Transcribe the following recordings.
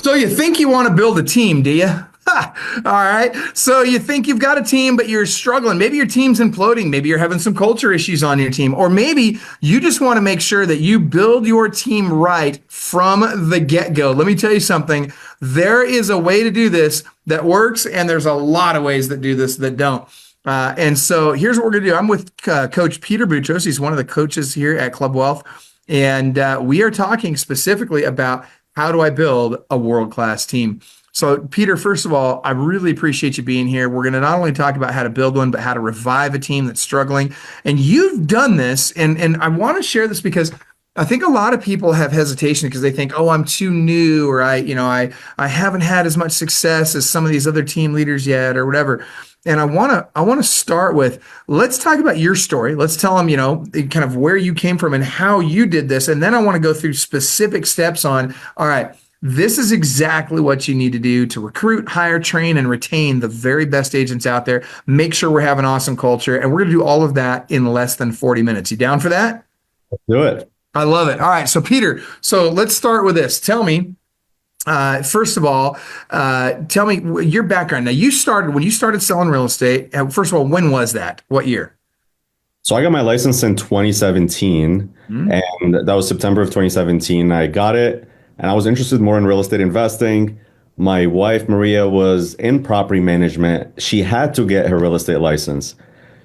So you think you want to build a team, do you? Ha! All right. So you think you've got a team, but you're struggling. Maybe your team's imploding. Maybe you're having some culture issues on your team. Or maybe you just want to make sure that you build your team right from the get-go. Let me tell you something. There is a way to do this that works, and there's a lot of ways that do this that don't. And so here's what we're going to do. I'm with Coach Peter Boutros. He's one of the coaches here at Club Wealth. And we are talking specifically about how do I build a world-class team. So, Peter, first of all, I really appreciate you being here. We're going to not only talk about how to build one, but how to revive a team that's struggling. And you've done this, and I want to share this because I think a lot of people have hesitation because they think, oh, I'm too new, or I haven't had as much success as some of these other team leaders yet, or whatever. And I want to start with, let's talk about your story. Let's tell them, kind of where you came from and how you did this. And then I want to go through specific steps on, all right, this is exactly what you need to do to recruit, hire, train, and retain the very best agents out there. Make sure we're having awesome culture. And we're going to do all of that in less than 40 minutes. You down for that? Let's do it. I love it. All right. So Peter, let's start with this. Tell me, first of all, tell me your background. Now when you started selling real estate, first of all, when was that? What year? So I got my license in 2017, and that was September of 2017. I got it, and I was interested more in real estate investing. My wife, Maria, was in property management. She had to get her real estate license.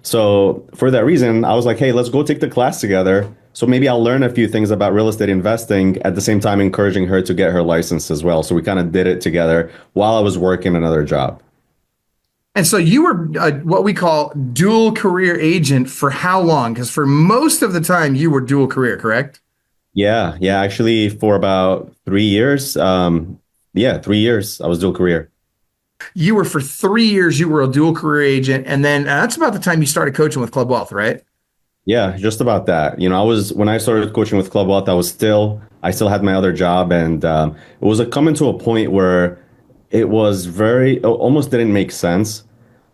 So for that reason, I was like, hey, let's go take the class together. So maybe I'll learn a few things about real estate investing, at the same time encouraging her to get her license as well. So we kind of did it together while I was working another job. And so you were what we call dual career agent for how long? Because for most of the time you were dual career, correct? Yeah, actually for about 3 years. 3 years I was dual career. You were for 3 years, you were a dual career agent. And then that's about the time you started coaching with Club Wealth, right? Yeah, just about that. When I started coaching with Club Wealth, I still had my other job, and it was coming to a point where it almost didn't make sense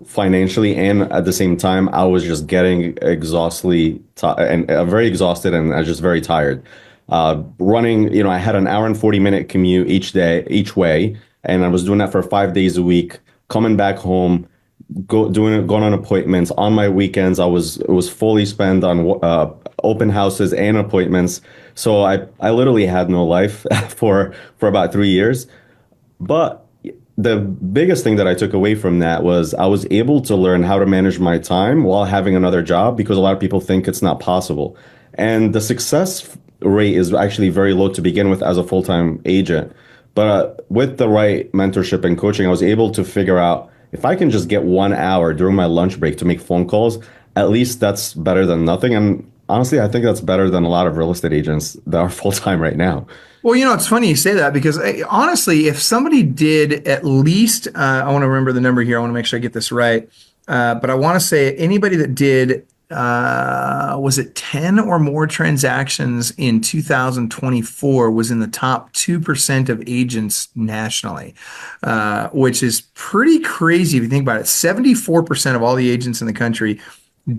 financially, and at the same time, I was just getting very exhausted, and I was just very tired. Running, I had an hour and 40-minute commute each way, and I was doing that for 5 days a week, coming back home, going on appointments on my weekends. It was fully spent on open houses and appointments. So I literally had no life for about 3 years. But the biggest thing that I took away from that was I was able to learn how to manage my time while having another job, because a lot of people think it's not possible. And the success rate is actually very low to begin with as a full-time agent. But with the right mentorship and coaching, I was able to figure out, if I can just get 1 hour during my lunch break to make phone calls, at least that's better than nothing. And honestly, I think that's better than a lot of real estate agents that are full-time right now. Well, it's funny you say that, because honestly, if somebody did at least, I want to remember the number here. I want to make sure I get this right. But I want to say anybody that did, was it 10 or more transactions in 2024 was in the top 2% of agents nationally, which is pretty crazy if you think about it. 74% of all the agents in the country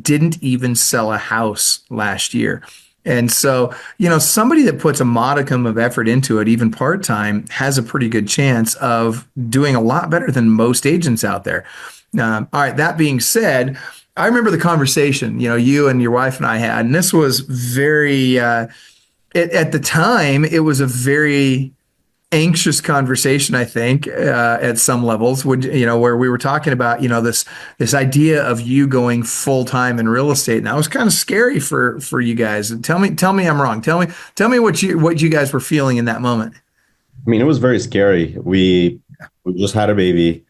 didn't even sell a house last year. And so, somebody that puts a modicum of effort into it, even part-time, has a pretty good chance of doing a lot better than most agents out there. All right, that being said, I remember the conversation, you and your wife and I had, and this was very, at the time, it was a very anxious conversation, I think, at some levels, where we were talking about, this idea of you going full-time in real estate. And that was kind of scary for you guys. Tell me I'm wrong. Tell me what you guys were feeling in that moment. I mean, it was very scary. We just had a baby,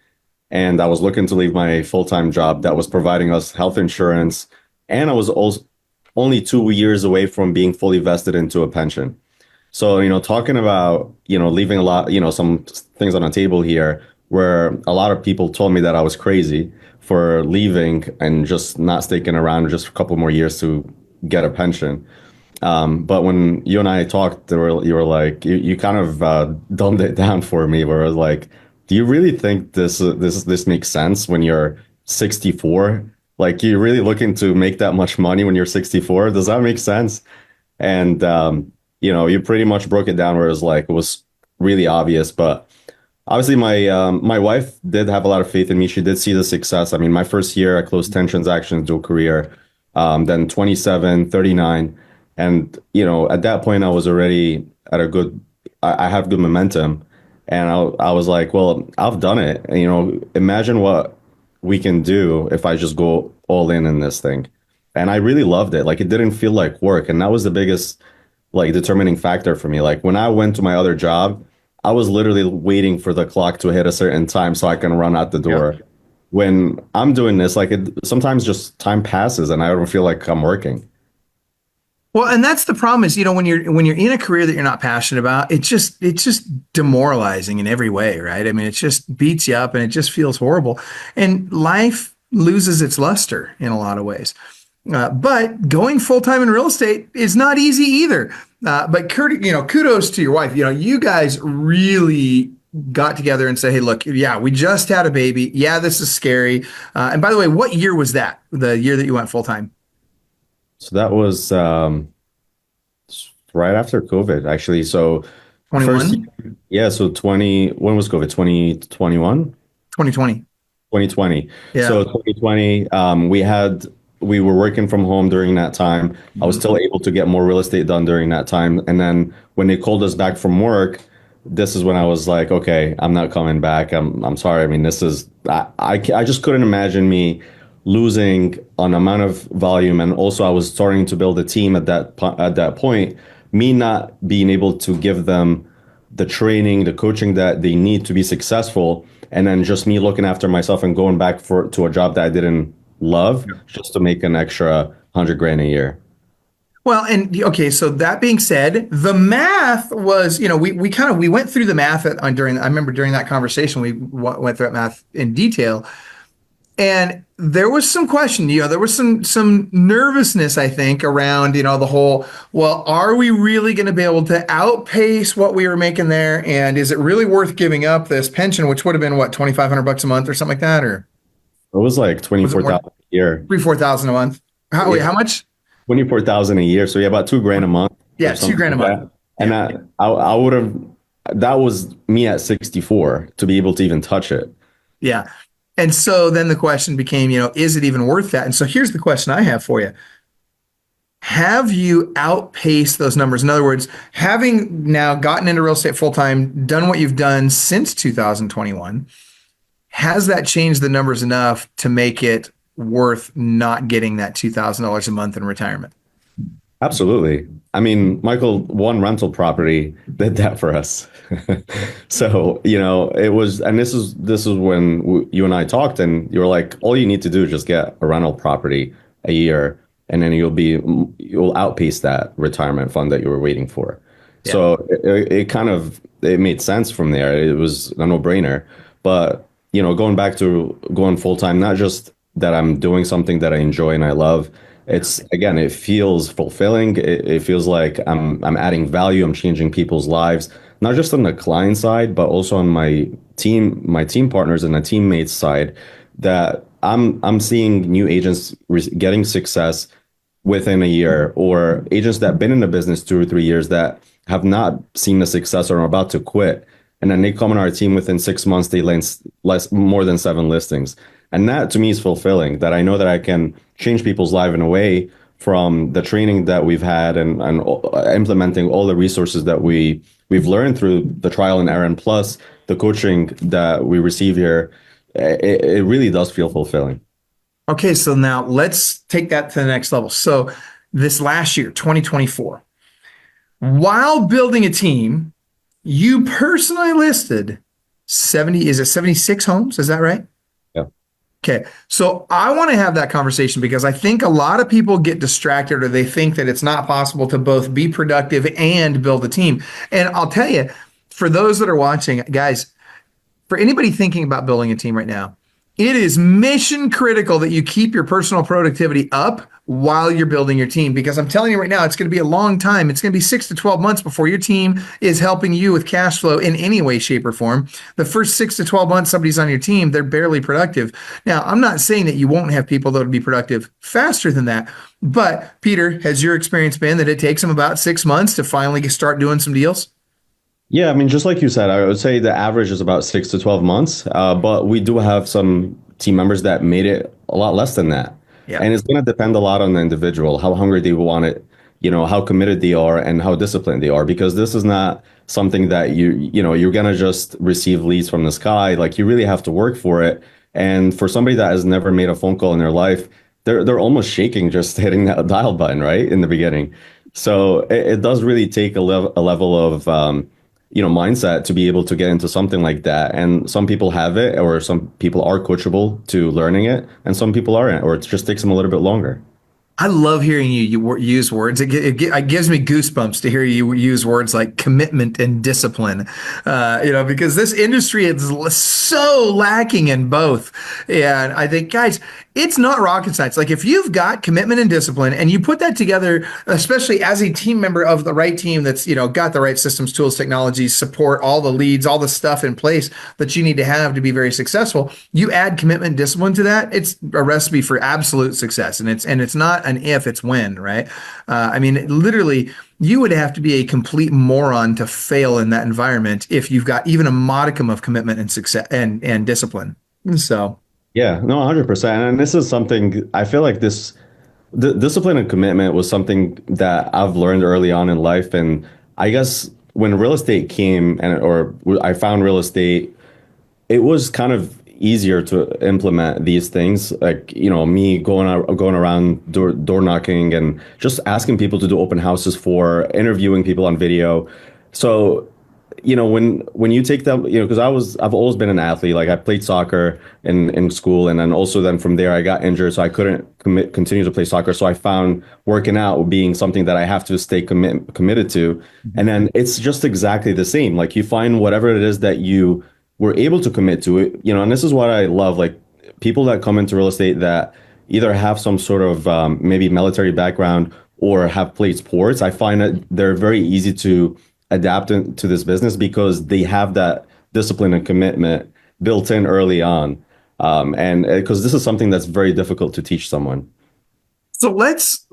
and I was looking to leave my full-time job that was providing us health insurance. And I was also only 2 years away from being fully vested into a pension. So, talking about, leaving a lot, some things on the table here, where a lot of people told me that I was crazy for leaving and just not sticking around just a couple more years to get a pension. But when you and I talked, you were like, you kind of dumbed it down for me, where I was like, do you really think this makes sense when you're 64? Like, you're really looking to make that much money when you're 64? Does that make sense? And you pretty much broke it down where it was really obvious, but obviously my wife did have a lot of faith in me. She did see the success. I mean, my first year I closed 10 transactions dual career, then 27, 39. And, at that point I was already at a good, I have good momentum. And I was like, well, I've done it. And, imagine what we can do if I just go all in this thing. And I really loved it. Like, it didn't feel like work. And that was the biggest, like, determining factor for me. Like, when I went to my other job, I was literally waiting for the clock to hit a certain time so I can run out the door. Yeah. When I'm doing this, like, sometimes just time passes and I don't feel like I'm working. Well, and that's the problem is, when you're in a career that you're not passionate about, it's just demoralizing in every way, right? I mean, it just beats you up and it just feels horrible. And life loses its luster in a lot of ways. But going full-time in real estate is not easy either. But kudos to your wife. You guys really got together and said, hey, look, yeah, we just had a baby. Yeah, this is scary. And by the way, what year was that? The year that you went full-time? So that was right after COVID, actually. So 21? Yeah. So when was COVID? 2021? 2020. 2020. Yeah. So 2020, we were working from home during that time. I was still able to get more real estate done during that time. And then when they called us back from work, this is when I was like, okay, I'm not coming back. I'm sorry. I mean, I just couldn't imagine me losing an amount of volume. And also I was starting to build a team at that point, me not being able to give them the training, the coaching that they need to be successful. And then just me looking after myself and going back to a job that I didn't love just to make an extra $100,000 a year. Well, and okay, so that being said, the math was, we went through the math I remember during that conversation, we went through that math in detail. And there was some question, there was some nervousness, I think, around, the whole, well, are we really going to be able to outpace what we were making there? And is it really worth giving up this pension, which would have been what, $2,500 a month or something like that? Or it was like 24,000 a year. 3,000-4,000 a month. Wait, how much? 24,000 a year. So yeah, about $2,000 a month. Yeah, $2,000 a month. And I would have, that was me at 64 to be able to even touch it. Yeah. And so then the question became, is it even worth that? And so here's the question I have for you. Have you outpaced those numbers? In other words, having now gotten into real estate full-time, done what you've done since 2021, has that changed the numbers enough to make it worth not getting that $2,000 a month in retirement? Absolutely. I mean, Michael, one rental property did that for us. So, it was, and this is when you and I talked, and you were like, all you need to do is just get a rental property a year, and then you'll outpace that retirement fund that you were waiting for. Yeah. So it made sense from there. It was a no-brainer. But, going back to going full-time, not just that I'm doing something that I enjoy and I love, it feels fulfilling. It feels like I'm adding value. I'm changing people's lives, not just on the client side, but also on my team partners and the teammates side, that I'm seeing new agents getting success within a year, or agents that have been in the business 2 or 3 years that have not seen the success or are about to quit. And then they come on our team within 6 months, they land more than 7 listings. And that to me is fulfilling, that I know that I can change people's life in a way from the training that we've had and implementing all the resources that we've learned through the trial and error, and plus the coaching that we receive here. It really does feel fulfilling. Okay, so now let's take that to the next level. So this last year, 2024, while building a team, you personally listed 76 homes? Is that right? Yeah. Okay, so I want to have that conversation because I think a lot of people get distracted, or they think that it's not possible to both be productive and build a team. And I'll tell you, for those that are watching, guys, for anybody thinking about building a team right now, it is mission critical that you keep your personal productivity up while you're building your team, because I'm telling you right now, it's going to be a long time. It's going to be 6 to 12 months before your team is helping you with cash flow in any way, shape, or form. The first 6 to 12 months somebody's on your team, they're barely productive. Now, I'm not saying that you won't have people that would be productive faster than that, but Peter, has your experience been that it takes them about 6 months to finally start doing some deals? Yeah, I mean, just like you said, I would say the average is about 6 to 12 months, but we do have some team members that made it a lot less than that. Yeah. And it's going to depend a lot on the individual, how hungry they want it, how committed they are and how disciplined they are, because this is not something that you're going to just receive leads from the sky. Like you really have to work for it. And for somebody that has never made a phone call in their life, they're almost shaking just hitting that dial button, right, in the beginning. So it does really take a level of mindset to be able to get into something like that. And some people have it, or some people are coachable to learning it, and some people aren't, or it just takes them a little bit longer. I love hearing you use words. It gives me goosebumps to hear you use words like commitment and discipline, because this industry is so lacking in both. And I think, guys, it's not rocket science. Like if you've got commitment and discipline and you put that together, especially as a team member of the right team that's, got the right systems, tools, technologies, support, all the leads, all the stuff in place that you need to have to be very successful, you add commitment and discipline to that, it's a recipe for absolute success. And it's not an if, it's when, right? I mean, literally, you would have to be a complete moron to fail in that environment if you've got even a modicum of commitment and success and discipline. So, Yeah, no, 100%. And this is something I feel like the discipline and commitment was something that I've learned early on in life. And I guess when real estate came or I found real estate, it was kind of easier to implement these things, like me going around door knocking and just asking people to do open houses, for interviewing people on video. So when you take them, because I've always been an athlete. Like I played soccer in school, and then from there I got injured, so I couldn't continue to play soccer. So I found working out being something that I have to stay committed to. And then it's just exactly the same. Like you find whatever it is that you were able to commit to it, and this is what I love. Like people that come into real estate that either have some sort of maybe military background or have played sports, I find that they're very easy to adapt to this business because they have that discipline and commitment built in early on. And because this is something that's very difficult to teach someone. So let's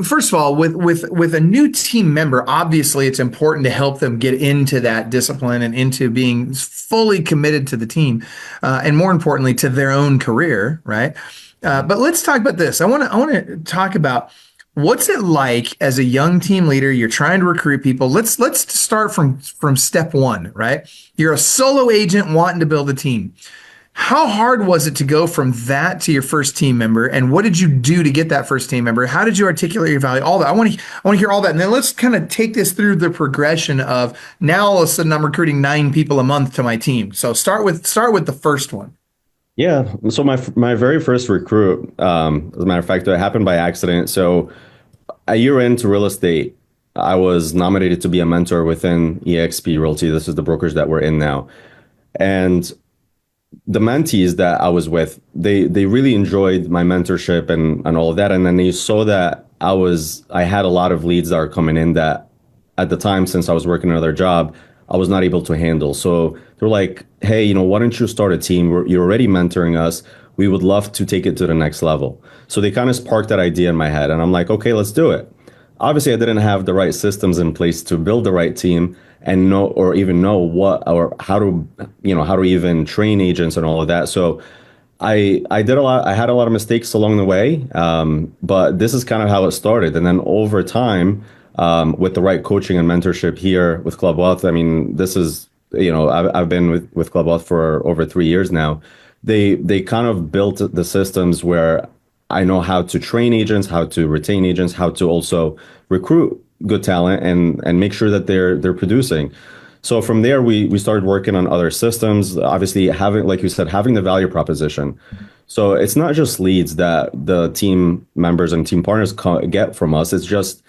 first of all, with a new team member, obviously it's important to help them get into that discipline and into being fully committed to the team, and more importantly to their own career, right? But let's talk about this. I want to talk about what's it like as a young team leader. You're trying to recruit people. Let's start from step one, right? You're a solo agent wanting to build a team. How hard was it to go from that to your first team member? And what did you do to get that first team member? How did you articulate your value? All that. I want to hear all that. And then let's kind of take this through the progression of now all of a sudden I'm recruiting 9 people a month to my team. So start with the first one. Yeah. So my very first recruit, as a matter of fact, it happened by accident. So a year into real estate, I was nominated to be a mentor within EXP Realty. This is the brokerage that we're in now. And the mentees that I was with, they really enjoyed my mentorship and all of that. And then they saw that I had a lot of leads that are coming in that at the time, since I was working another job, I was not able to handle. So they're like, hey, why don't you start a team? You're already mentoring us. We would love to take it to the next level. So they kind of sparked that idea in my head. And I'm like, okay, let's do it. Obviously, I didn't have the right systems in place to build the right team and know what or how to even train agents and all of that. So I did a lot. I had a lot of mistakes along the way, but this is kind of how it started. And then over time, with the right coaching and mentorship here with Club Wealth, I mean, this is I've been with Club Wealth for over 3 years now. They kind of built the systems where I know how to train agents, how to retain agents, how to also recruit good talent and make sure that they're producing. So from there, we started working on other systems. Obviously, having, like you said, having the value proposition. So it's not just leads that the team members and team partners get from us. It's just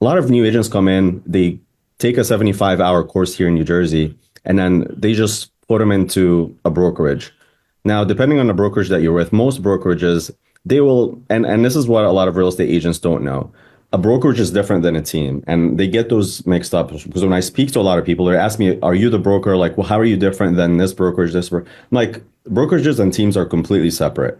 a lot of new agents come in. They take a 75-hour course here in New Jersey, and then they just put them into a brokerage. Now, depending on the brokerage that you're with, most brokerages, they will, and this is what a lot of real estate agents don't know. A brokerage is different than a team, and they get those mixed up because when I speak to a lot of people, they ask me, "Are you the broker?" Like, well, how are you different than this brokerage? I'm like, brokerages and teams are completely separate.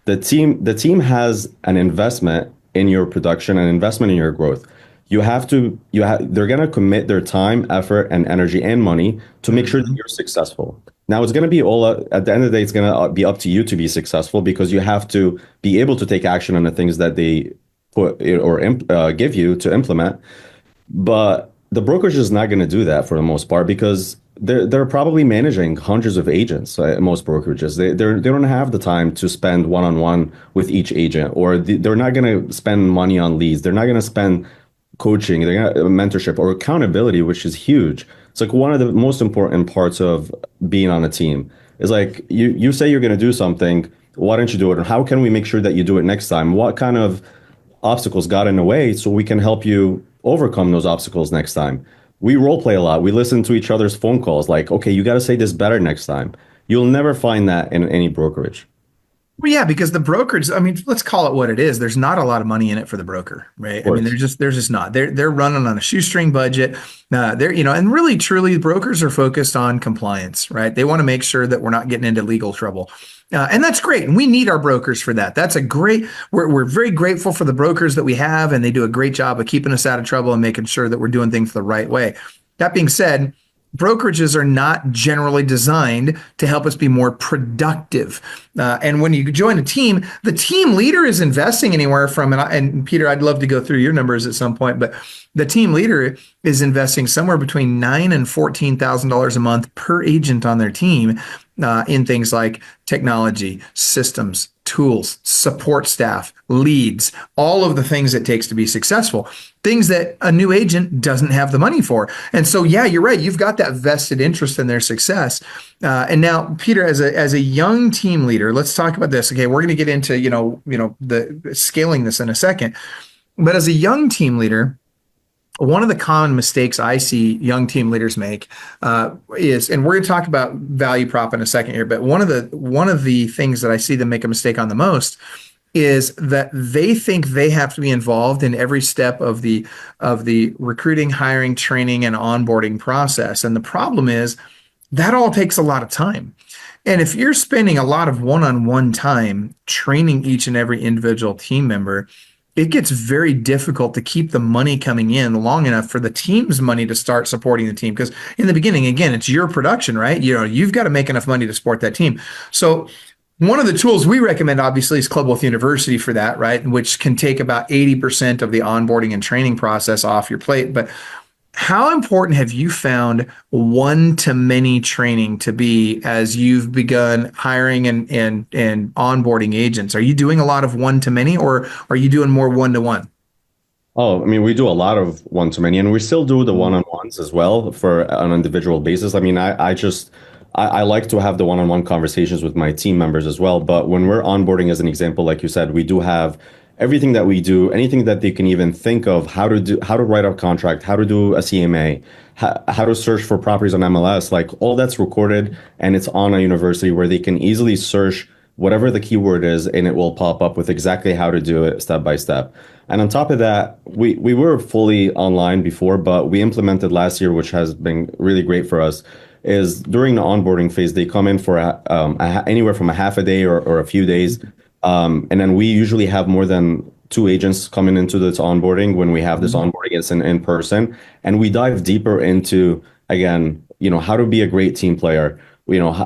The team has an investment in your production, an investment in your growth. they're going to commit their time, effort, and energy and money to make sure that you're successful. Now, it's going to be at the end of the day, it's going to be up to you to be successful, because you have to be able to take action on the things that they put or give you to implement. But the brokerage is not going to do that for the most part, because they're probably managing hundreds of agents at most brokerages. They don't have the time to spend one-on-one with each agent, or they're not going to spend money on leads. They're not going to spend coaching, they're going to mentorship or accountability, which is huge. It's like one of the most important parts of being on a team is like you say you're going to do something. Why don't you do it? And how can we make sure that you do it next time? What kind of obstacles got in the way so we can help you overcome those obstacles next time? We role play a lot. We listen to each other's phone calls. Like, okay, you got to say this better next time. You'll never find that in any brokerage. Well, yeah, because the brokerage, I mean, let's call it what it is. There's not a lot of money in it for the broker, right? I mean, there's just not. They're running on a shoestring budget. And really, truly, brokers are focused on compliance, right? They want to make sure that we're not getting into legal trouble. And that's great. And we need our brokers for that. We're very grateful for the brokers that we have, and they do a great job of keeping us out of trouble and making sure that we're doing things the right way. That being said, brokerages are not generally designed to help us be more productive. And when you join a team, the team leader is investing anywhere from, and Peter, I'd love to go through your numbers at some point, but the team leader is investing somewhere between $9,000 and $14,000 a month per agent on their team in things like technology, systems, tools, support staff, leads, all of the things it takes to be successful, things that a new agent doesn't have the money for. And so, yeah, you're right. You've got that vested interest in their success. And now, Peter, as a young team leader, let's talk about this. Okay, we're going to get into, the scaling this in a second. But as a young team leader, one of the common mistakes I see young team leaders make is, and we're going to talk about value prop in a second here, but one of the things that I see them make a mistake on the most is that they think they have to be involved in every step of the recruiting, hiring, training, and onboarding process. And the problem is that all takes a lot of time. And if you're spending a lot of one-on-one time training each and every individual team member, it gets very difficult to keep the money coming in long enough for the team's money to start supporting the team. Because in the beginning, again, it's your production, right? You've got to make enough money to support that team. So one of the tools we recommend, obviously, is Club Wealth University for that, right? Which can take about 80% of the onboarding and training process off your plate. But how important have you found one-to-many training to be as you've begun hiring and onboarding agents? Are you doing a lot of one-to-many, or are you doing more one-to-one? Oh, I mean, we do a lot of one-to-many, and we still do the one-on-ones as well for an individual basis. I mean, I like to have the one-on-one conversations with my team members as well. But when we're onboarding, as an example, like you said, we do have everything that we do, anything that they can even think of, how to write a contract, how to do a CMA, how to search for properties on MLS, like all that's recorded, and it's on a university where they can easily search whatever the keyword is, and it will pop up with exactly how to do it step by step. And on top of that, we were fully online before, but we implemented last year, which has been really great for us, is during the onboarding phase, they come in for anywhere from a half a day or a few days. And then we usually have more than 2 agents coming into this onboarding when we have this onboarding. It's in person. And we dive deeper into, again, how to be a great team player,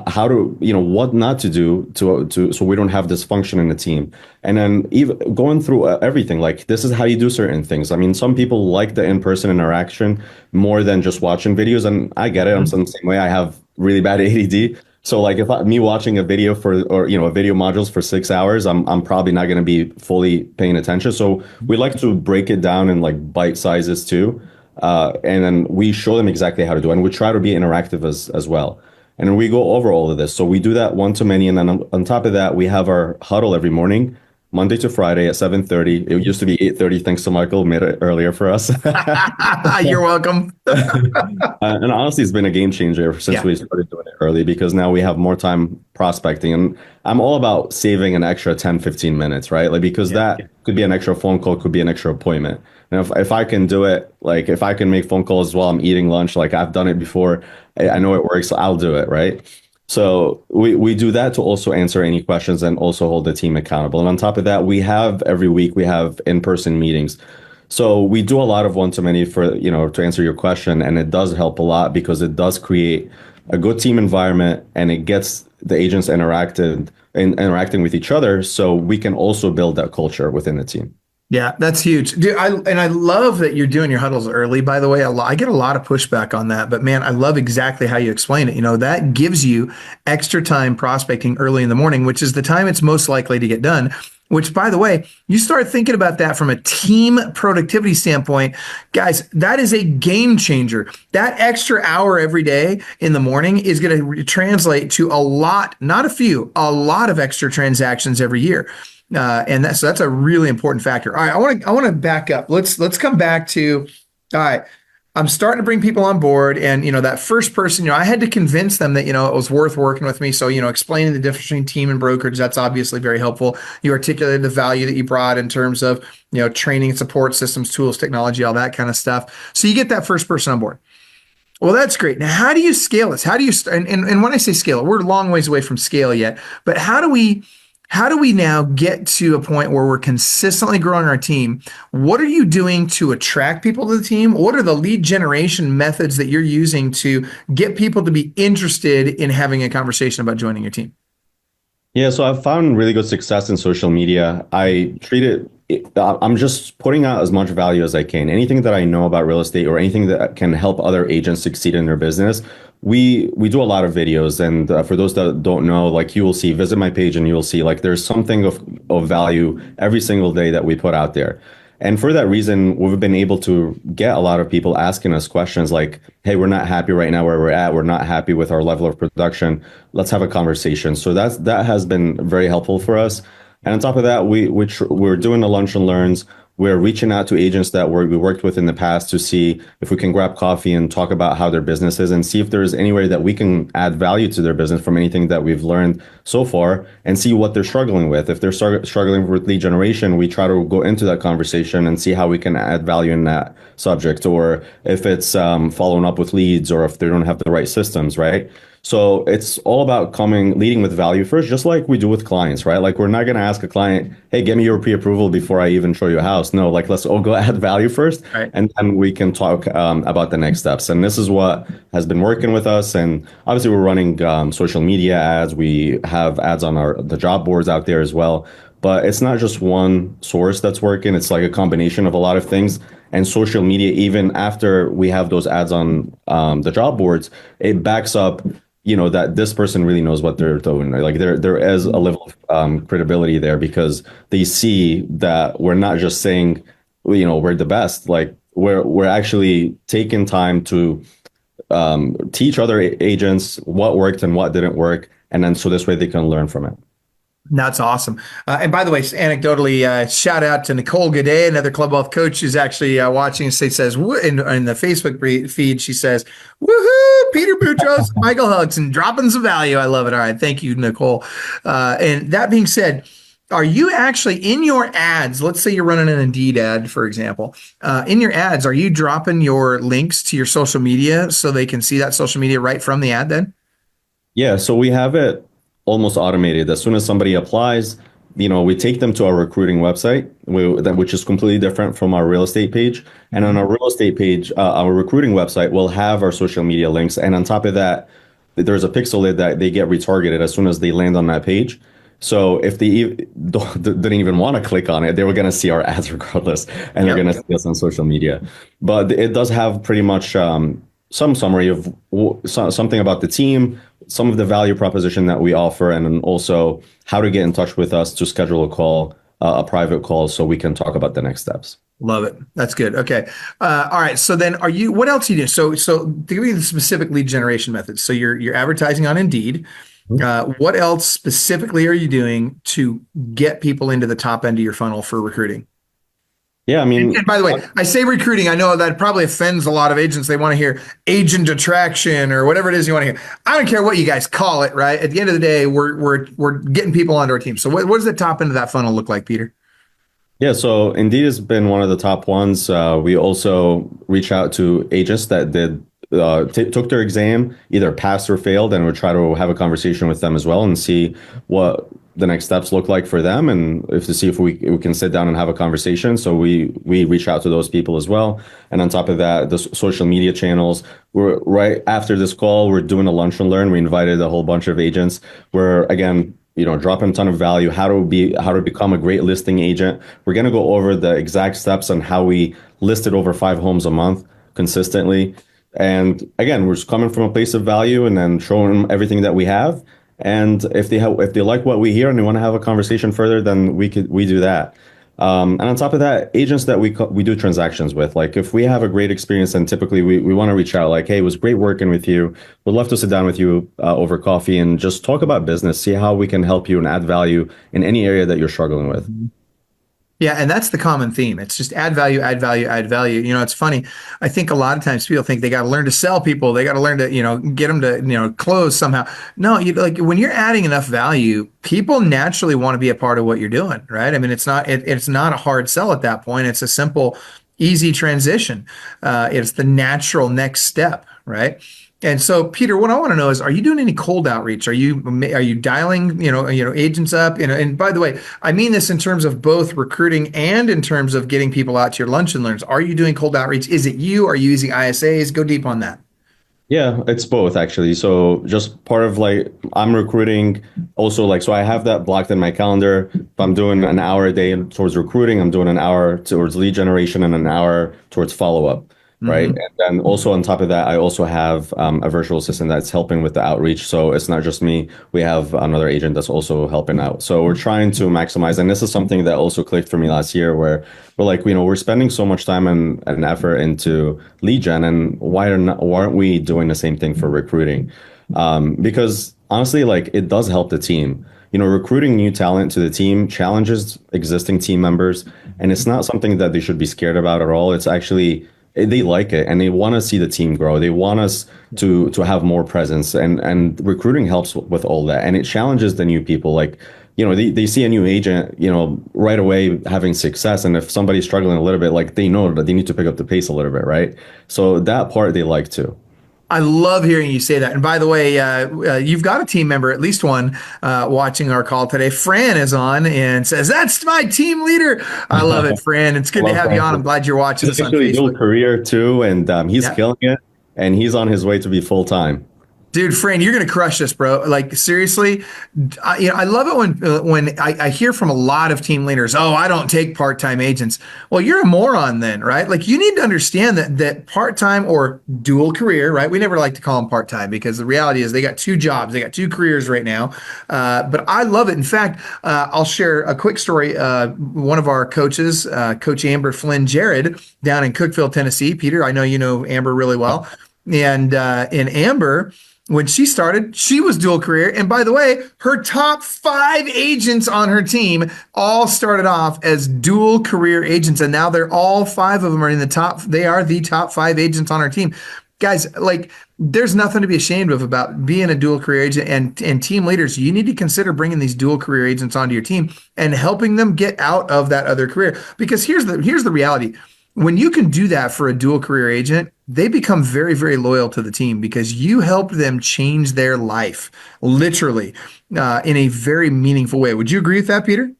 how to, what not to do so we don't have dysfunction in the team. And then even going through everything, like this is how you do certain things. I mean, some people like the in-person interaction more than just watching videos. And I get it. I'm the same way. I have really bad ADD. So like me watching a video a video modules for 6 hours, I'm probably not going to be fully paying attention. So we like to break it down in like bite sizes too. And then we show them exactly how to do it. And we try to be interactive as well. And then we go over all of this. So we do that one-to-many. And then on top of that, we have our huddle every morning, Monday to Friday at 7:30. It used to be 8:30. Thanks to Michael, made it earlier for us. You're welcome. And honestly, it's been a game changer since we started doing it early, because now we have more time prospecting. And I'm all about saving an extra 10, 15 minutes, right? Like, because that could be an extra phone call, could be an extra appointment. And if I can do it, like if I can make phone calls while I'm eating lunch, like I've done it before, I know it works, so I'll do it, right? So we do that to also answer any questions and also hold the team accountable. And on top of that, every week we have in-person meetings. So we do a lot of one-to-many for, to answer your question, and it does help a lot because it does create a good team environment and it gets the agents interacting with each other so we can also build that culture within the team. Yeah, that's huge. Dude, I love that you're doing your huddles early, by the way. I get a lot of pushback on that, but man, I love exactly how you explain it. That gives you extra time prospecting early in the morning, which is the time it's most likely to get done. Which, by the way, you start thinking about that from a team productivity standpoint, guys, that is a game changer. That extra hour every day in the morning is going to translate to a lot, not a few, a lot of extra transactions every year. And that's a really important factor. All right, I want to back up. Let's come back to, all right, I'm starting to bring people on board, and that first person, I had to convince them that it was worth working with me. So explaining the difference between team and brokerage, that's obviously very helpful. You articulated the value that you brought in terms of training, support systems, tools, technology, all that kind of stuff. So you get that first person on board. Well, that's great. Now, how do you scale this? How do you and when I say scale, we're a long ways away from scale yet, but how do we now get to a point where we're consistently growing our team? What are you doing to attract people to the team? What are the lead generation methods that you're using to get people to be interested in having a conversation about joining your team? Yeah, so I've found really good success in social media. I'm just putting out as much value as I can. Anything that I know about real estate or anything that can help other agents succeed in their business, we do a lot of videos. And for those that don't know, like you will see, visit my page and you will see like there's something of value every single day that we put out there. And for that reason, we've been able to get a lot of people asking us questions like, hey, we're not happy right now where we're at. We're not happy with our level of production. Let's have a conversation. So that has been very helpful for us. And on top of that, we're doing the lunch and learns. We're reaching out to agents that we worked with in the past to see if we can grab coffee and talk about how their business is and see if there's any way that we can add value to their business from anything that we've learned so far and see what they're struggling with. If they're struggling with lead generation, we try to go into that conversation and see how we can add value in that subject, or if it's following up with leads, or if they don't have the right systems, right? So it's all about leading with value first, just like we do with clients, right? Like we're not going to ask a client, hey, give me your pre-approval before I even show you a house. No, like let's all go add value first, right? And then we can talk about the next steps. And this is what has been working with us. And obviously we're running social media ads. We have ads on the job boards out there as well. But it's not just one source that's working. It's like a combination of a lot of things. And social media, even after we have those ads on the job boards, it backs up that this person really knows what they're doing. Like there is a level of credibility there because they see that we're not just saying, we're the best. Like we're actually taking time to teach other agents what worked and what didn't work. And then so this way they can learn from it. That's awesome. And by the way, anecdotally, shout out to Nicole Gaudet, another Club Wealth coach who's actually watching. She says in the Facebook feed, she says, "Woohoo! Peter Boutros, Michael Hellickson, dropping some value." I love it. All right, thank you, Nicole. And that being said, are you actually in your ads? Let's say you're running an Indeed ad, for example. In your ads, are you dropping your links to your social media so they can see that social media right from the ad? Then, yeah. So we have it almost automated. As soon as somebody applies, we take them to our recruiting website, which is completely different from our real estate page. And on our real estate page, our recruiting website will have our social media links. And on top of that, there's a pixel lid that they get retargeted as soon as they land on that page. So if they didn't even want to click on it, they were going to see our ads regardless, and they're going to see us on social media. But it does have pretty much some summary of something about the team, some of the value proposition that we offer, and then also how to get in touch with us to schedule a call, a private call, so we can talk about the next steps. Love it. That's good. Okay. All right. So then what else are you doing? So give me the specific lead generation methods. So you're advertising on Indeed. What else specifically are you doing to get people into the top end of your funnel for recruiting? Yeah, I mean, and by the way, I say recruiting. I know that probably offends a lot of agents. They want to hear agent attraction or whatever it is you want to hear. I don't care what you guys call it, right? At the end of the day, we're getting people onto our team. So what does the top end of that funnel look like, Peter? Yeah, so Indeed has been one of the top ones. We also reach out to agents that took their exam, either passed or failed, and we try to have a conversation with them as well and see what the next steps look like for them, and if to see if we can sit down and have a conversation. So we reach out to those people as well. And on top of that, the social media channels. We're right after this call, we're doing a lunch and learn. We invited a whole bunch of agents. We're again, dropping a ton of value, how to become a great listing agent. We're going to go over the exact steps on how we listed over 5 homes a month consistently. And again, we're just coming from a place of value and then showing them everything that we have. And if they like what we hear and they want to have a conversation further, then we do that. And on top of that, agents that we do transactions with, like if we have a great experience, then typically we want to reach out like, hey, it was great working with you. We'd love to sit down with you over coffee and just talk about business, see how we can help you and add value in any area that you're struggling with. Yeah, and that's the common theme. It's just add value, add value, add value. It's funny. I think a lot of times people think they got to learn to sell people. They got to learn to, get them to, close somehow. No, like when you're adding enough value, people naturally want to be a part of what you're doing, right? I mean, it's not a hard sell at that point. It's a simple, easy transition. It's the natural next step, right? And so, Peter, what I want to know is, are you doing any cold outreach? Are you dialing, agents up? And by the way, I mean this in terms of both recruiting and in terms of getting people out to your lunch and learns. Are you doing cold outreach? Is it you? Are you using ISAs? Go deep on that. Yeah, it's both actually. So just part of like I'm recruiting also so I have that blocked in my calendar. If I'm doing an hour a day towards recruiting, I'm doing an hour towards lead generation and an hour towards follow-up. Right. And then also on top of that, I also have a virtual assistant that's helping with the outreach. So it's not just me. We have another agent that's also helping out. So we're trying to maximize. And this is something that also clicked for me last year where we're like, we're spending so much time and effort into lead gen. And why aren't we doing the same thing for recruiting? Because honestly, like it does help the team. Recruiting new talent to the team challenges existing team members. And it's not something that they should be scared about at all. It's actually they like it and they want to see the team grow. They want us to have more presence and recruiting helps with all that. And it challenges the new people. Like, they see a new agent, right away having success. And if somebody's struggling a little bit, like they know that they need to pick up the pace a little bit, right? So that part they like too. I love hearing you say that. And by the way, you've got a team member, at least one, watching our call today. Fran is on and says, "That's my team leader." I love it, Fran. It's good to have you on. I'm glad you're watching this on Facebook. He's actually career too, and he's killing it. And he's on his way to be full time. Dude, Fran, you're going to crush this, bro. Like, seriously, I love it when I hear from a lot of team leaders, oh, I don't take part-time agents. Well, you're a moron then, right? Like, you need to understand that part-time or dual career, right? We never like to call them part-time because the reality is they got 2 jobs. They got 2 careers right now. But I love it. In fact, I'll share a quick story. One of our coaches, Coach Amber Flynn Jared, down in Cookeville, Tennessee. Peter, I know you know Amber really well. And in Amber, when she started, she was dual career. And by the way, her top 5 agents on her team all started off as dual career agents. And now they're all 5 of them are in the top. They are the top 5 agents on our team. Guys, like there's nothing to be ashamed of about being a dual career agent and team leaders. You need to consider bringing these dual career agents onto your team and helping them get out of that other career. Because here's the reality. When you can do that for a dual career agent, they become very, very loyal to the team because you helped them change their life, literally, in a very meaningful way. Would you agree with that, Peter?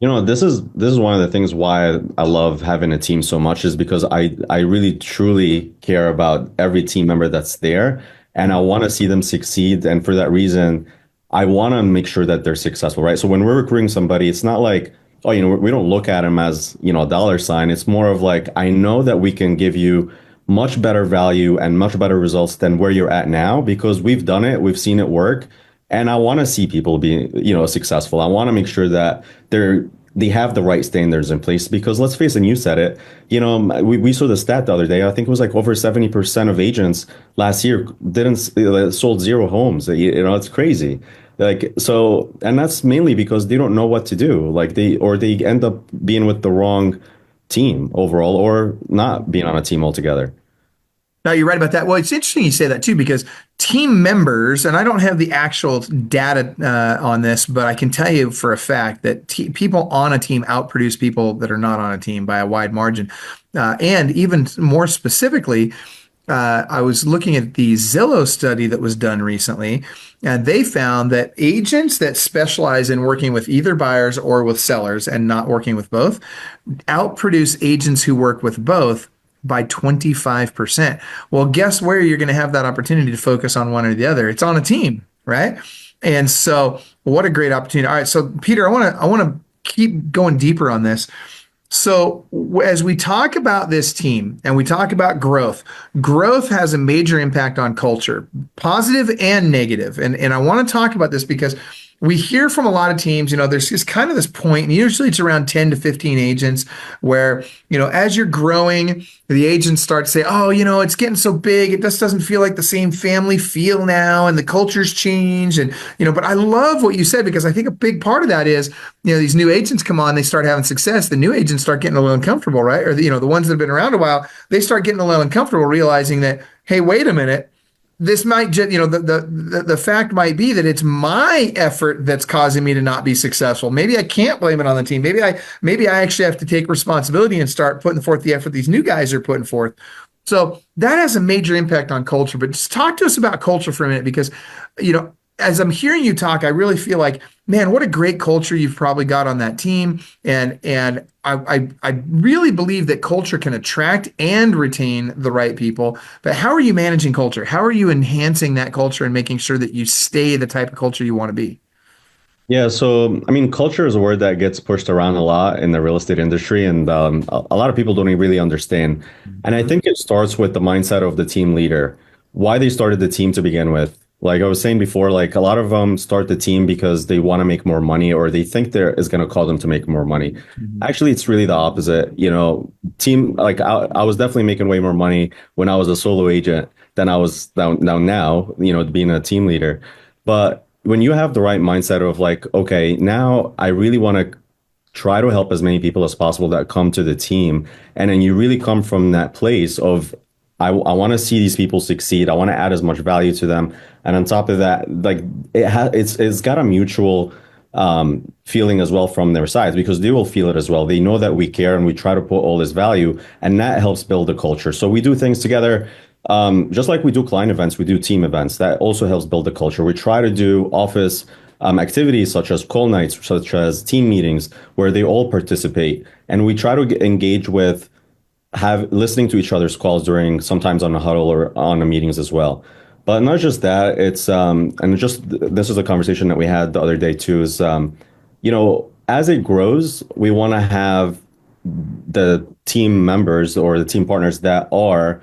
This is one of the things why I love having a team so much is because I really truly care about every team member that's there, and I want to see them succeed. And for that reason, I want to make sure that they're successful, right? So when we're recruiting somebody, it's not like, oh, we don't look at them as, a dollar sign. It's more of like, I know that we can give you much better value and much better results than where you're at now because we've done it, we've seen it work. And I want to see people be, successful. I want to make sure that they have the right standards in place because let's face it, and you said it, we saw the stat the other day. I think it was like over 70% of agents last year sold 0 homes. It's crazy. Like, so, and that's mainly because they don't know what to do. Like they end up being with the wrong team overall or not being on a team altogether. No, you're right about that. Well, it's interesting you say that too, because team members, and I don't have the actual data on this, but I can tell you for a fact that people on a team outproduce people that are not on a team by a wide margin. And even more specifically, I was looking at the Zillow study that was done recently, and they found that agents that specialize in working with either buyers or with sellers and not working with both outproduce agents who work with both by 25%. Well, guess where you're going to have that opportunity to focus on one or the other? It's on a team, right? And so what a great opportunity. All right. So Peter, I want to keep going deeper on this. So as we talk about this team and we talk about growth, growth has a major impact on culture, positive and negative. And I want to talk about this because we hear from a lot of teams, there's just kind of this point, and usually it's around 10 to 15 agents where, as you're growing, the agents start to say, oh, it's getting so big. It just doesn't feel like the same family feel now, and the culture's changed. And, but I love what you said, because I think a big part of that is, these new agents come on, they start having success. The new agents start getting a little uncomfortable, right? Or, the ones that have been around a while, they start getting a little uncomfortable, realizing that, hey, wait a minute. This might just, the fact might be that it's my effort that's causing me to not be successful. Maybe I can't blame it on the team. Maybe I actually have to take responsibility and start putting forth the effort these new guys are putting forth. So that has a major impact on culture. But just talk to us about culture for a minute, because, as I'm hearing you talk, I really feel like, man, what a great culture you've probably got on that team. And I really believe that culture can attract and retain the right people. But how are you managing culture? How are you enhancing that culture and making sure that you stay the type of culture you want to be? Yeah, so I mean, culture is a word that gets pushed around a lot in the real estate industry, and a lot of people don't really understand. And I think it starts with the mindset of the team leader, why they started the team to begin with. Like I was saying before, like a lot of them start the team because they want to make more money, or they think there is going to cause them to make more money. Actually, it's really the opposite. Team, like I was definitely making way more money when I was a solo agent than I was now, being a team leader. But when you have the right mindset of like, okay, now I really want to try to help as many people as possible that come to the team. And then you really come from that place of, I want to see these people succeed. I want to add as much value to them. And on top of that, like it's got a mutual feeling as well from their sides, because they will feel it as well. They know that we care and we try to put all this value, and that helps build a culture. So we do things together. Just like we do client events, we do team events. That also helps build the culture. We try to do office activities such as call nights, such as team meetings, where they all participate. And we try to engage with listening to each other's calls during, sometimes on a huddle or on the meetings as well. But not just that, it's and just this is a conversation that we had the other day too, is as it grows, we want to have the team members or the team partners that are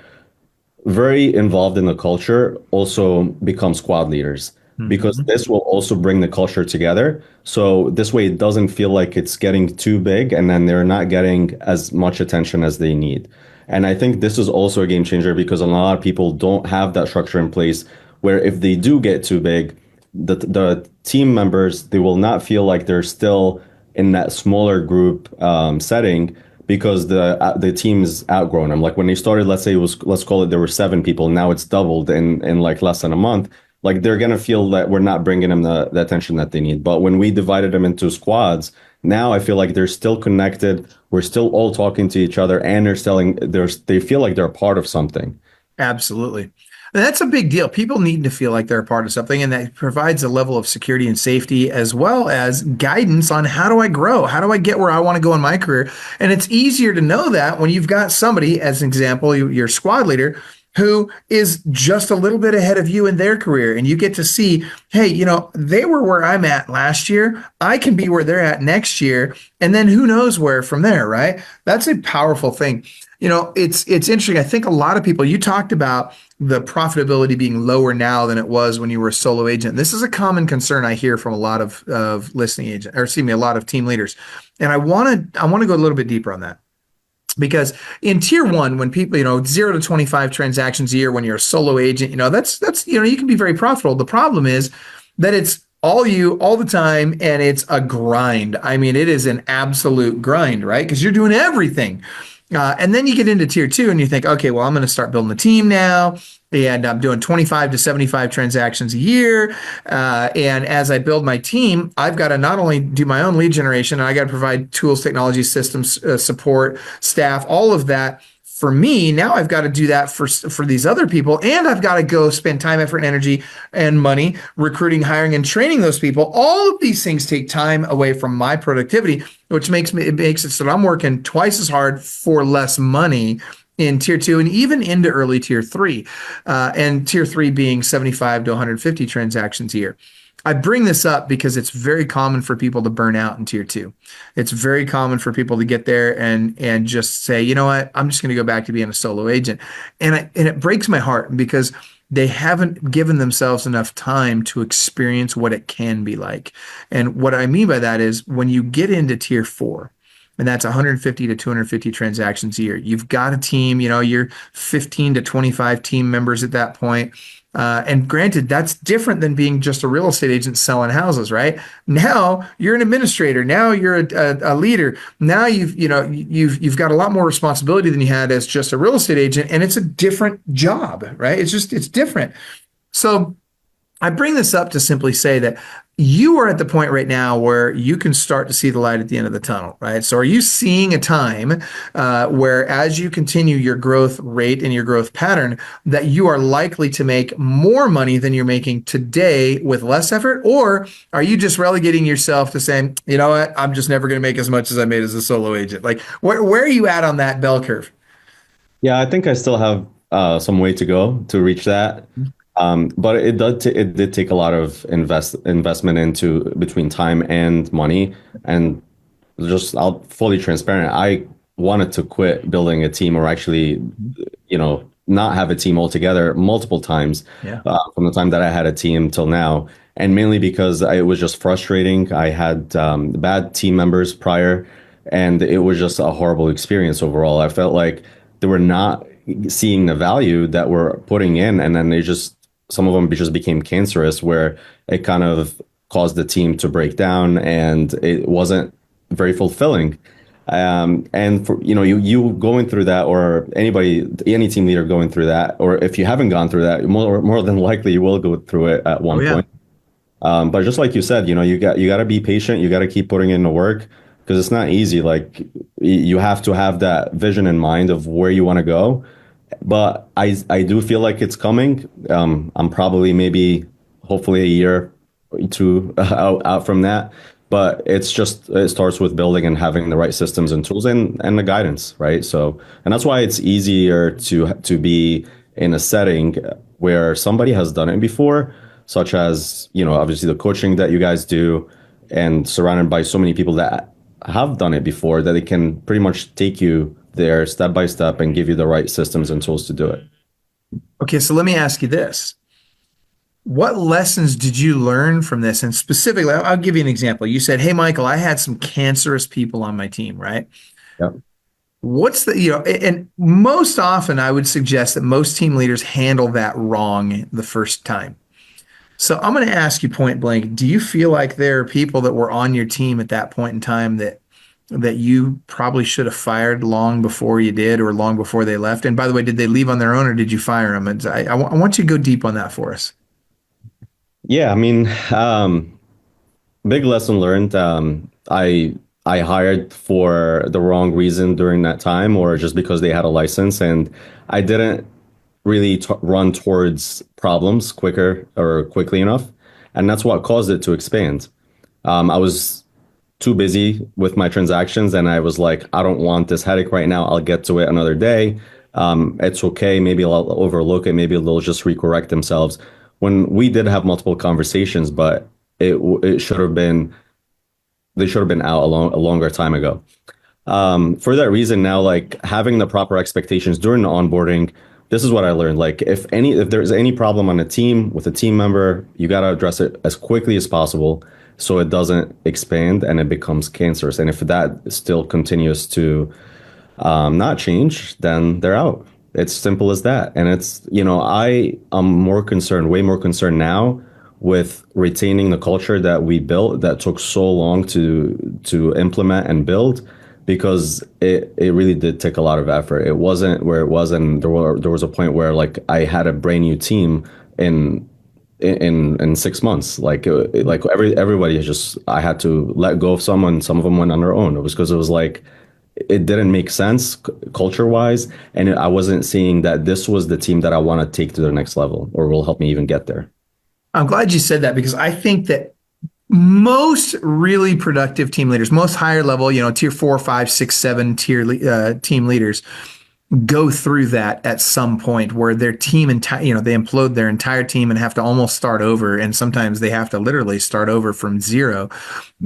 very involved in the culture also become squad leaders, because this will also bring the culture together. So this way it doesn't feel like it's getting too big and then they're not getting as much attention as they need. And I think this is also a game changer, because a lot of people don't have that structure in place, where if they do get too big, the team members, they will not feel like they're still in that smaller group setting, because the team's outgrown them. Like when they started, let's call it, there were 7 people. Now it's doubled in like less than a month. Like they're going to feel that we're not bringing them the attention that they need. But when we divided them into squads, now I feel like they're still connected. We're still all talking to each other, and they feel like they're a part of something. Absolutely. And that's a big deal. People need to feel like they're a part of something, and that provides a level of security and safety, as well as guidance on how do I grow? How do I get where I want to go in my career? And it's easier to know that when you've got somebody, as an example, your squad leader, who is just a little bit ahead of you in their career. And you get to see, hey, they were where I'm at last year. I can be where they're at next year. And then who knows where from there, right? That's a powerful thing. It's interesting. I think a lot of people, you talked about the profitability being lower now than it was when you were a solo agent. This is a common concern I hear from a lot of listing agents, or excuse me, a lot of team leaders. And I want to go a little bit deeper on that. Because in tier 1, when people, 0 to 25 transactions a year, when you're a solo agent, that's you can be very profitable. The problem is that it's all you all the time, and it's a grind. I mean, it is an absolute grind, right? Because you're doing everything. And then you get into tier 2 and you think, okay, well, I'm going to start building a team now. And I'm doing 25 to 75 transactions a year. And as I build my team, I've got to not only do my own lead generation, I got to provide tools, technology, systems, support, staff, all of that for me, now I've got to do that for these other people, and I've got to go spend time, effort, and energy and money recruiting, hiring, and training those people. All of these things take time away from my productivity, which makes it so that I'm working twice as hard for less money in tier 2 and even into early tier 3, and tier 3 being 75 to 150 transactions a year. I bring this up because it's very common for people to burn out in tier 2. It's very common for people to get there and just say, you know what, I'm just going to go back to being a solo agent. And it breaks my heart because they haven't given themselves enough time to experience what it can be like. And what I mean by that is when you get into tier 4, and that's 150 to 250 transactions a year. You've got a team, you're 15 to 25 team members at that point. And granted, that's different than being just a real estate agent selling houses, right? Now you're an administrator. Now you're a leader. Now you've got a lot more responsibility than you had as just a real estate agent, and it's a different job, right? It's different. So I bring this up to simply say that you are at the point right now where you can start to see the light at the end of the tunnel, right? So are you seeing a time where as you continue your growth rate and your growth pattern, that you are likely to make more money than you're making today with less effort? Or are you just relegating yourself to saying, you know what, I'm just never going to make as much as I made as a solo agent? Like, where are you at on that bell curve? Yeah, I think I still have some way to go to reach that. But it did take a lot of investment into between time and money. And just I'll fully transparent. I wanted to quit building a team, or actually, not have a team altogether multiple times. Yeah. From the time that I had a team till now, and mainly because it was just frustrating. I had bad team members prior, and it was just a horrible experience overall. I felt like they were not seeing the value that we're putting in, and then some of them just became cancerous, where it kind of caused the team to break down, and it wasn't very fulfilling. And for you going through that, or any team leader going through that, or if you haven't gone through that, more than likely you will go through it at one point. But just like you said, you got to be patient. You got to keep putting in the work, because it's not easy. Like, you have to have that vision in mind of where you want to go. But I do feel like it's coming. I'm probably hopefully a year or two out from that. But it starts with building and having the right systems and tools and the guidance, right? So, and that's why it's easier to be in a setting where somebody has done it before, such as, obviously the coaching that you guys do, and surrounded by so many people that have done it before, that it can pretty much take you there step by step and give you the right systems and tools to do it. Okay, so let me ask you this. What lessons did you learn from this? And specifically, I'll give you an example. You said, hey, Michael, I had some cancerous people on my team, right? Yep. What's and most often I would suggest that most team leaders handle that wrong the first time. So I'm going to ask you point blank, do you feel like there are people that were on your team at that point in time that you probably should have fired long before you did, or long before they left? And by the way, did they leave on their own, or did you fire them? And I want you to go deep on that for us. Yeah, I mean, big lesson learned. I hired for the wrong reason during that time, or just because they had a license, and I didn't really run towards problems quickly enough, and that's what caused it to expand. I was too busy with my transactions, and I was like, I don't want this headache right now. I'll get to it another day. It's okay. Maybe I'll overlook it. Maybe they'll just recorrect themselves. When we did have multiple conversations, but they should have been out a longer time ago. For that reason, now, like, having the proper expectations during the onboarding, this is what I learned. Like, if there's any problem on a team with a team member, you got to address it as quickly as possible, so it doesn't expand and it becomes cancerous. And if that still continues to not change, then they're out. It's simple as that. And it's, I am way more concerned now with retaining the culture that we built, that took so long to implement and build, because it really did take a lot of effort. It wasn't where it was, and there was a point where, like, I had a brand new team in 6 months. Like everybody I had to let go of someone. Some of them went on their own. It was because it was like, it didn't make sense culture wise. And I wasn't seeing that this was the team that I want to take to the next level or will help me even get there. I'm glad you said that because I think that most really productive team leaders, most higher level, tier 4, 5, 6, 7 team leaders go through that at some point where their team they implode their entire team and have to almost start over, and sometimes they have to literally start over from zero.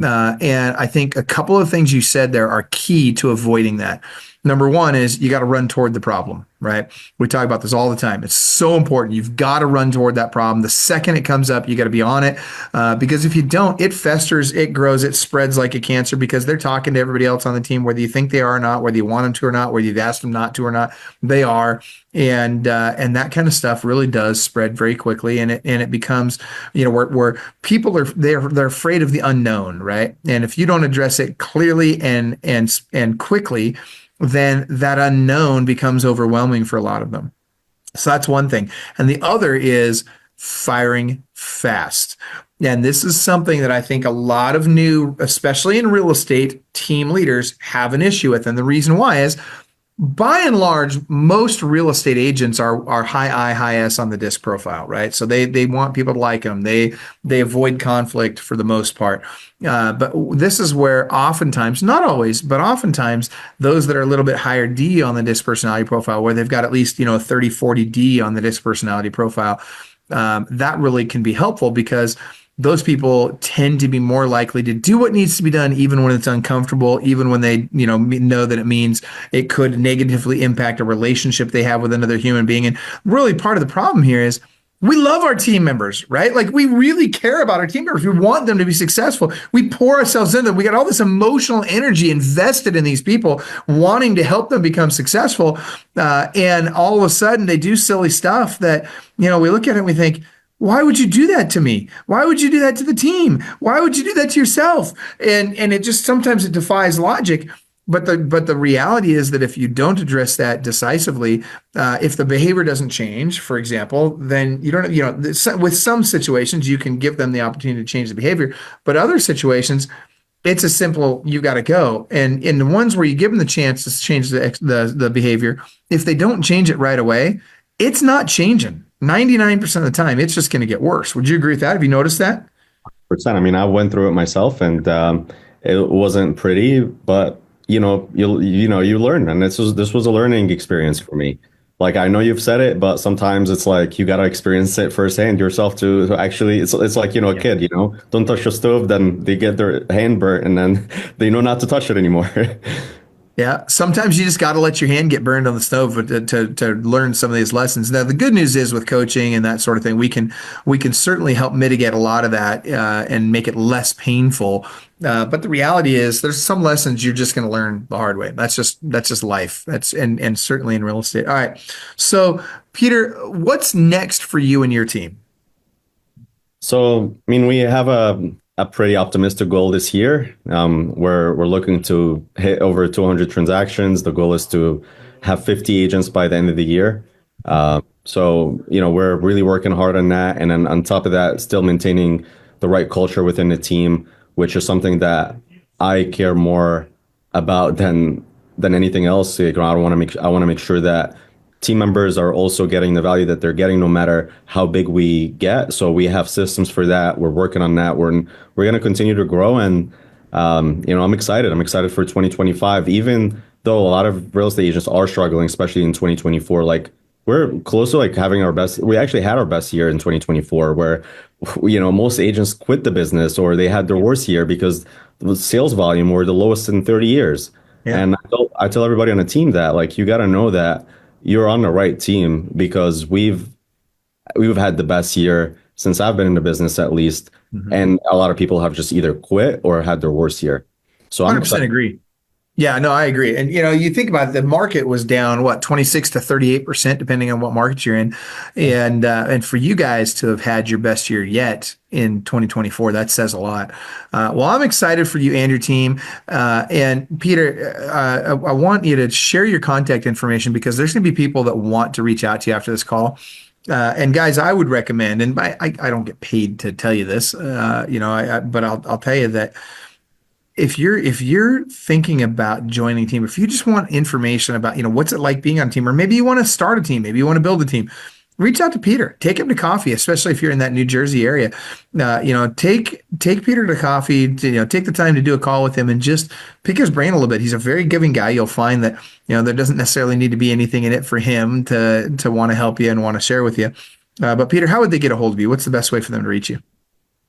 And I think a couple of things you said there are key to avoiding that. Number one is you got to run toward the problem, right? We talk about this all the time. It's so important. You've got to run toward that problem. The second it comes up, you got to be on it, because if you don't, it festers, it grows, it spreads like a cancer because they're talking to everybody else on the team, whether you think they are or not, whether you want them to or not, whether you've asked them not to or not, they are. And that kind of stuff really does spread very quickly, and it becomes, where people they're afraid of the unknown, right? And if you don't address it clearly and quickly, then that unknown becomes overwhelming for a lot of them. So that's one thing. And the other is firing fast. And this is something that I think a lot of new, especially in real estate, team leaders have an issue with. And the reason why is, by and large, most real estate agents are high I, high S on the disc profile, right? So they want people to like them. They avoid conflict for the most part. But this is where oftentimes, not always, but oftentimes, those that are a little bit higher D on the disc personality profile, where they've got at least 30, 40 D on the disc personality profile, that really can be helpful because those people tend to be more likely to do what needs to be done, even when it's uncomfortable, even when they, know that it means it could negatively impact a relationship they have with another human being. And really part of the problem here is we love our team members, right? Like we really care about our team members. We want them to be successful. We pour ourselves into them. We got all this emotional energy invested in these people, wanting to help them become successful. And all of a sudden they do silly stuff that, we look at it and we think, why would you do that to me? Why would you do that to the team? Why would you do that to yourself? And it just, sometimes it defies logic. But the reality is that if you don't address that decisively, if the behavior doesn't change, for example, then you don't, with some situations, you can give them the opportunity to change the behavior. But other situations, it's a simple, you got to go. And in the ones where you give them the chance to change the behavior, if they don't change it right away, it's not changing. 99% of the time, it's just going to get worse. Would you agree with that? Have you noticed that? I mean, I went through it myself, and it wasn't pretty, but you learn, and this was a learning experience for me. Like, I know you've said it, but sometimes it's like you got to experience it firsthand yourself to actually, it's like, a kid, don't touch the stove, then they get their hand burnt and then they know not to touch it anymore. Yeah, sometimes you just got to let your hand get burned on the stove to learn some of these lessons. Now, the good news is with coaching and that sort of thing, we can certainly help mitigate a lot of that and make it less painful. But the reality is, there's some lessons you're just going to learn the hard way. That's just life. And certainly in real estate. All right, so Peter, what's next for you and your team? So, I mean, we have a pretty optimistic goal this year. We're looking to hit over 200 transactions. The goal is to have 50 agents by the end of the year. So, we're really working hard on that. And then on top of that, still maintaining the right culture within the team, which is something that I care more about than anything else. I want to make sure that team members are also getting the value that they're getting, no matter how big we get. So we have systems for that. We're working on that. We're going to continue to grow, and I'm excited. I'm excited for 2025. Even though a lot of real estate agents are struggling, especially in 2024, like we're close to like having our best. We actually had our best year in 2024, where most agents quit the business or they had their worst year because the sales volume were the lowest in 30 years. Yeah. And I tell everybody on the team that, like, you got to know that you're on the right team, because we've had the best year since I've been in the business, at least. Mm-hmm. And a lot of people have just either quit or had their worst year. So I'm 100% agree. Yeah, no, I agree. And, you think about it, the market was down, 26 to 38%, depending on what market you're in. And for you guys to have had your best year yet in 2024, that says a lot. Well, I'm excited for you and your team. And Peter, I want you to share your contact information, because there's going to be people that want to reach out to you after this call. And guys, I would recommend, and I don't get paid to tell you this, but I'll tell you that if you're thinking about joining a team, if you just want information about, what's it like being on a team, or maybe you want to start a team, maybe you want to build a team, reach out to Peter. Take him to coffee, especially if you're in that New Jersey area. Take Peter to coffee. Take the time to do a call with him and just pick his brain a little bit. He's a very giving guy. You'll find that there doesn't necessarily need to be anything in it for him to want to help you and want to share with you. But Peter, how would they get a hold of you? What's the best way for them to reach you?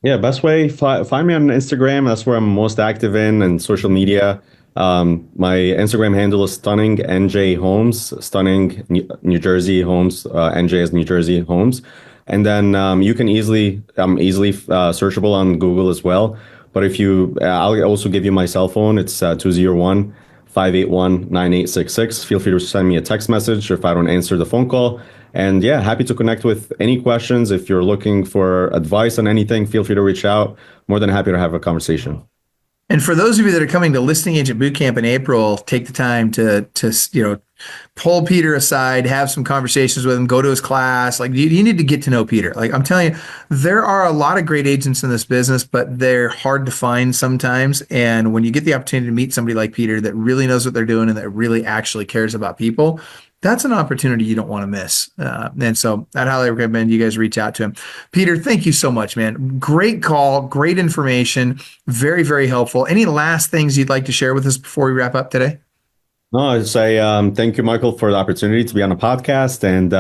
Yeah, best way, find me on Instagram. That's where I'm most active in, and social media. My Instagram handle is Stunning NJ Homes, Stunning New Jersey Homes, NJ is New Jersey Homes. And then you can easily searchable on Google as well. But if I'll also give you my cell phone. It's 201-581-9866. Feel free to send me a text message if I don't answer the phone call. And yeah, happy to connect with any questions. If you're looking for advice on anything, feel free to reach out. More than happy to have a conversation. And for those of you that are coming to Listing Agent Bootcamp in April, take the time to pull Peter aside, have some conversations with him, go to his class. Like you need to get to know Peter. Like I'm telling you, there are a lot of great agents in this business, but they're hard to find sometimes. And when you get the opportunity to meet somebody like Peter that really knows what they're doing and that really actually cares about people, that's an opportunity you don't want to miss. And so I'd highly recommend you guys reach out to him. Peter, thank you so much, man. Great call, great information, very, very helpful. Any last things you'd like to share with us before we wrap up today? No, I'd say thank you, Michael, for the opportunity to be on a podcast. And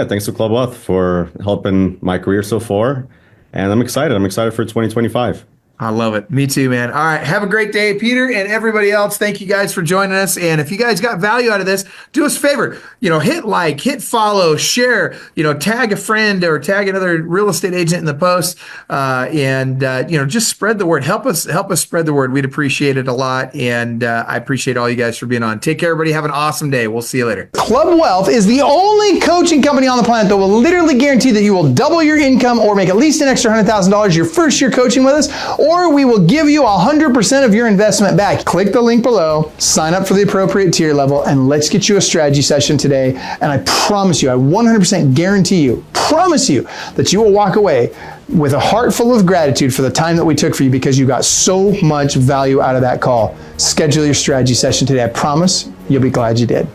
thanks to Club Wealth for helping my career so far. And I'm excited. I'm excited for 2025. I love it. Me too, man. All right. Have a great day, Peter, and everybody else. Thank you guys for joining us. And if you guys got value out of this, do us a favor, hit like, hit follow, share, tag a friend or tag another real estate agent in the post. Just spread the word. Help us spread the word. We'd appreciate it a lot. And I appreciate all you guys for being on. Take care, everybody. Have an awesome day. We'll see you later. Club Wealth is the only coaching company on the planet that will literally guarantee that you will double your income or make at least an extra $100,000 your first year coaching with us, or we will give you 100% of your investment back. Click the link below, sign up for the appropriate tier level, and let's get you a strategy session today. And I promise you, I 100% guarantee you, promise you that you will walk away with a heart full of gratitude for the time that we took for you, because you got so much value out of that call. Schedule your strategy session today. I promise you'll be glad you did.